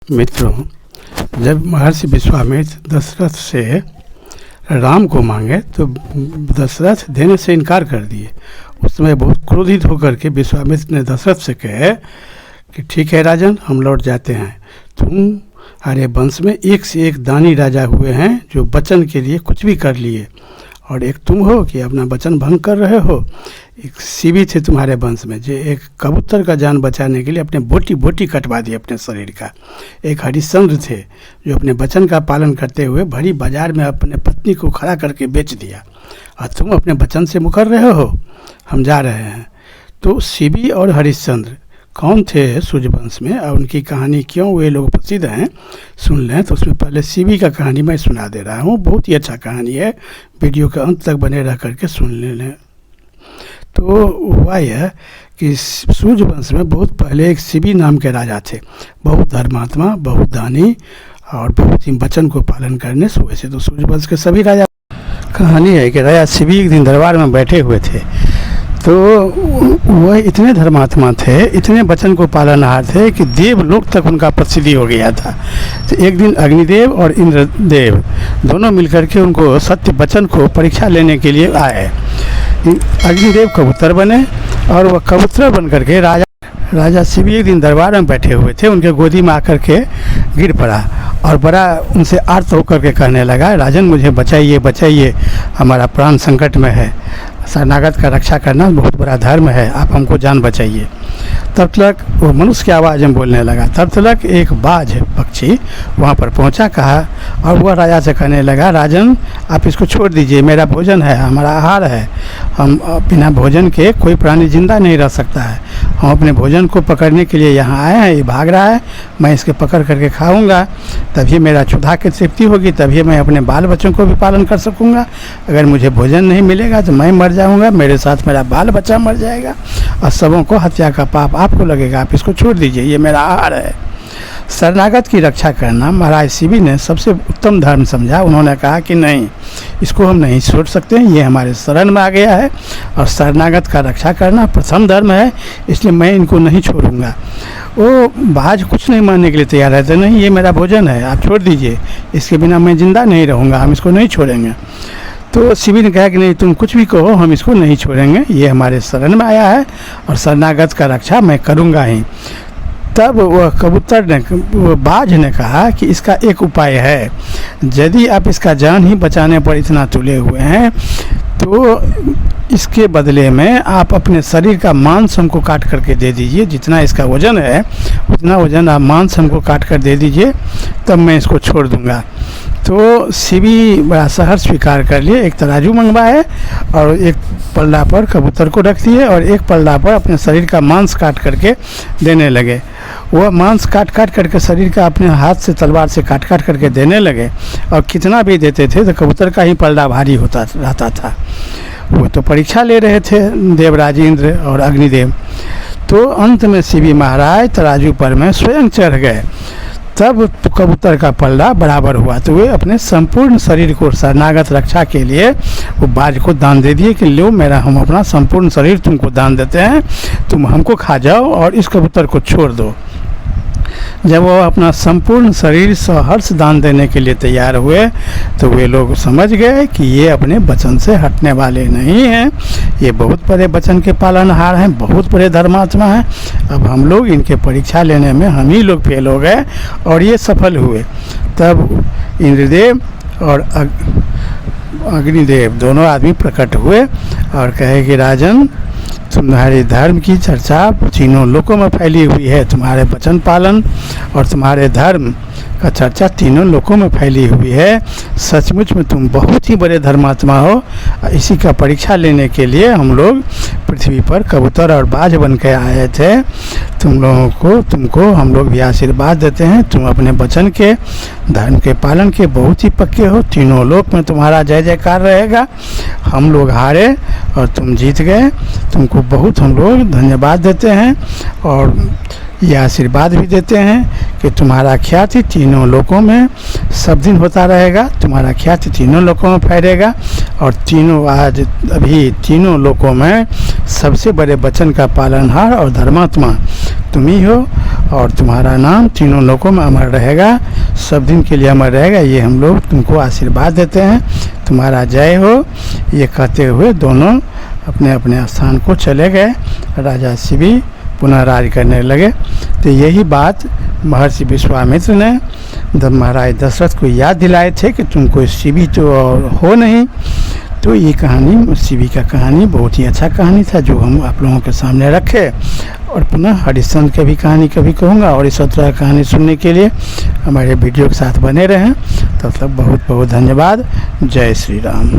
मित्रों, जब महर्षि विश्वामित्र दशरथ से राम को मांगे तो दशरथ देने से इनकार कर दिए। उस समय बहुत क्रोधित होकर के विश्वामित्र ने दशरथ से कहे कि ठीक है राजन, हम लौट जाते हैं। तुम्हारे वंश में एक से एक दानी राजा हुए हैं जो वचन के लिए कुछ भी कर लिए, और एक तुम हो कि अपना वचन भंग कर रहे हो। एक शिवी थे तुम्हारे वंश में जो एक कबूतर का जान बचाने के लिए अपने बोटी बोटी कटवा दी अपने शरीर का। एक हरिश्चंद्र थे जो अपने वचन का पालन करते हुए भरी बाजार में अपने पत्नी को खड़ा करके बेच दिया, और तुम अपने वचन से मुकर रहे हो। हम जा रहे हैं। तो शिवी और हरिश्चंद्र कौन थे सूर्यवंश में और उनकी कहानी क्यों वे लोग प्रसिद्ध हैं, सुन लें। तो उसमें पहले शिवी का कहानी मैं सुना दे रहा हूँ। बहुत ही अच्छा कहानी है, वीडियो के अंत तक बने रह करके सुन लें। तो हुआ यह कि सूर्यवंश में बहुत पहले एक शिवी नाम के राजा थे, बहुत धर्मात्मा, बहुत दानी और बहुत ही वचन को पालन करने से हुए थे। तो सूर्यवंश के सभी राजा, कहानी है कि राजा शिवी एक दिन दरबार में बैठे हुए थे। तो वह इतने धर्मात्मा थे, इतने वचन को पालनहार थे कि देवलोक तक उनका प्रसिद्धि हो गया था। तो एक दिन अग्निदेव और इंद्रदेव दोनों मिलकर के उनको सत्य वचन को परीक्षा लेने के लिए आए। अग्निदेव कबूतर बने और वह कबूतर बन करके राजा शिवी एक दिन दरबार में बैठे हुए थे, उनके गोदी में आकर के गिर पड़ा और बड़ा उनसे आर्त होकर के कहने लगा, राजन मुझे बचाइए बचाइए, हमारा प्राण संकट में है, शरणागत का रक्षा करना बहुत बड़ा धर्म है, आप हमको जान बचाइए। तब तक वो मनुष्य की आवाज़ में बोलने लगा। तब तक एक बाज पक्षी वहाँ पर पहुँचा, कहा और वह राजा से कहने लगा, राजन आप इसको छोड़ दीजिए, मेरा भोजन है, हमारा आहार है, हम बिना भोजन के कोई प्राणी जिंदा नहीं रह सकता है। हम अपने भोजन को पकड़ने के लिए यहाँ आए हैं, ये भाग रहा है, मैं इसके पकड़ करके खाऊंगा, तभी मेरा क्षुधा की तृप्ति होगी, तभी मैं अपने बाल बच्चों को भी पालन कर सकूंगा। अगर मुझे भोजन नहीं मिलेगा तो मैं मर जाऊंगा, मेरे साथ मेरा बाल बच्चा मर जाएगा और सबों को हत्या का पाप आपको लगेगा, आप इसको छोड़ दीजिए, ये मेरा आहार है। शरणागत की रक्षा करना महाराज शिवी ने सबसे उत्तम धर्म समझा। उन्होंने कहा कि नहीं, इसको हम नहीं छोड़ सकते, ये हमारे शरण में आ गया है और शरणागत का रक्षा करना प्रथम धर्म है, इसलिए मैं इनको नहीं छोड़ूंगा। वो बाज कुछ नहीं मानने के लिए तैयार रहते, नहीं ये मेरा भोजन है, आप छोड़ दीजिए, इसके बिना मैं जिंदा नहीं रहूँगा, हम इसको नहीं छोड़ेंगे। तो शिवी ने कहा कि नहीं, तुम कुछ भी कहो, हम इसको नहीं छोड़ेंगे, ये हमारे शरण में आया है और शरणागत का रक्षा मैं करूँगा ही। तब वह कबूतर ने, वह बाज ने कहा कि इसका एक उपाय है, यदि आप इसका जान ही बचाने पर इतना तुले हुए हैं तो इसके बदले में आप अपने शरीर का मांस हमको काट करके दे दीजिए, जितना इसका वजन है उतना वजन आप मांस हमको काट कर दे दीजिए, तब मैं इसको छोड़ दूंगा। तो शिवी बड़ा सहर्ष स्वीकार कर लिए, एक तराजू मंगवाए और एक पल्ला पर कबूतर को रख दिए और एक पल्ला पर अपने शरीर का मांस काट करके देने लगे। वह मांस काट करके शरीर का अपने हाथ से तलवार से काट करके देने लगे, और कितना भी देते थे तो कबूतर का ही पल्ला भारी होता रहता था। वो तो परीक्षा ले रहे थे देवराज इंद्र और अग्निदेव। तो अंत में शिवी महाराज तराजू पर में स्वयं चढ़ गए, तब कबूतर का पल्ला बराबर हुआ। तो वे अपने संपूर्ण शरीर को शरणागत रक्षा के लिए वो बाज को दान दे दिए कि लो मेरा, हम अपना संपूर्ण शरीर तुमको दान देते हैं, तुम हमको खा जाओ और इस कबूतर को छोड़ दो। जब वो अपना संपूर्ण शरीर सहर्ष दान देने के लिए तैयार हुए तो वे लोग समझ गए कि ये अपने वचन से हटने वाले नहीं हैं, ये बहुत बड़े वचन के पालनहार हैं, बहुत बड़े धर्मात्मा हैं। अब हम लोग इनके परीक्षा लेने में हम ही लोग फेल हो गए और ये सफल हुए। तब इंद्रदेव और अग्निदेव दोनों आदमी प्रकट हुए और कहे कि राजन, तुम्हारे धर्म की चर्चा तीनों लोकों में फैली हुई है, तुम्हारे वचन पालन और तुम्हारे धर्म का चर्चा तीनों लोकों में फैली हुई है। सचमुच में तुम बहुत ही बड़े धर्मात्मा हो। इसी का परीक्षा लेने के लिए हम लोग पृथ्वी पर कबूतर और बाज बन के आए थे। तुमको हम लोग भी आशीर्वाद देते हैं, तुम अपने वचन के, धर्म के पालन के बहुत ही पक्के हो, तीनों लोक में तुम्हारा जय जयकार रहेगा। हम लोग हारे और तुम जीत गए, तुमको बहुत हम लोग धन्यवाद देते हैं और यह आशीर्वाद भी देते हैं कि तुम्हारा ख्याति तीनों लोकों में सब दिन होता रहेगा, तुम्हारा ख्याति तीनों लोकों में फैलेगा और अभी तीनों लोकों में सबसे बड़े वचन का पालनहार और धर्मात्मा तुम ही हो। और तुम्हारा नाम तीनों लोकों में अमर रहेगा, सब दिन के लिए अमर रहेगा। ये हम लोग तुमको आशीर्वाद देते हैं, तुम्हारा जय हो। ये कहते हुए दोनों अपने अपने स्थान को चले गए। राजा शिवी पुनः राज करने लगे। तो यही बात महर्षि विश्वामित्र ने जब महाराज दशरथ को याद दिलाए थे कि तुमको शिवी तो हो नहीं। तो ये कहानी, शिवी का कहानी बहुत ही अच्छा कहानी था जो हम आप लोगों के सामने रखे। और पुनः हरिश्चंद्र की भी कहानी कभी कहूँगा। और इस तरह की कहानी सुनने के लिए हमारे वीडियो के साथ बने रहें। तब तक बहुत बहुत धन्यवाद। जय श्री राम।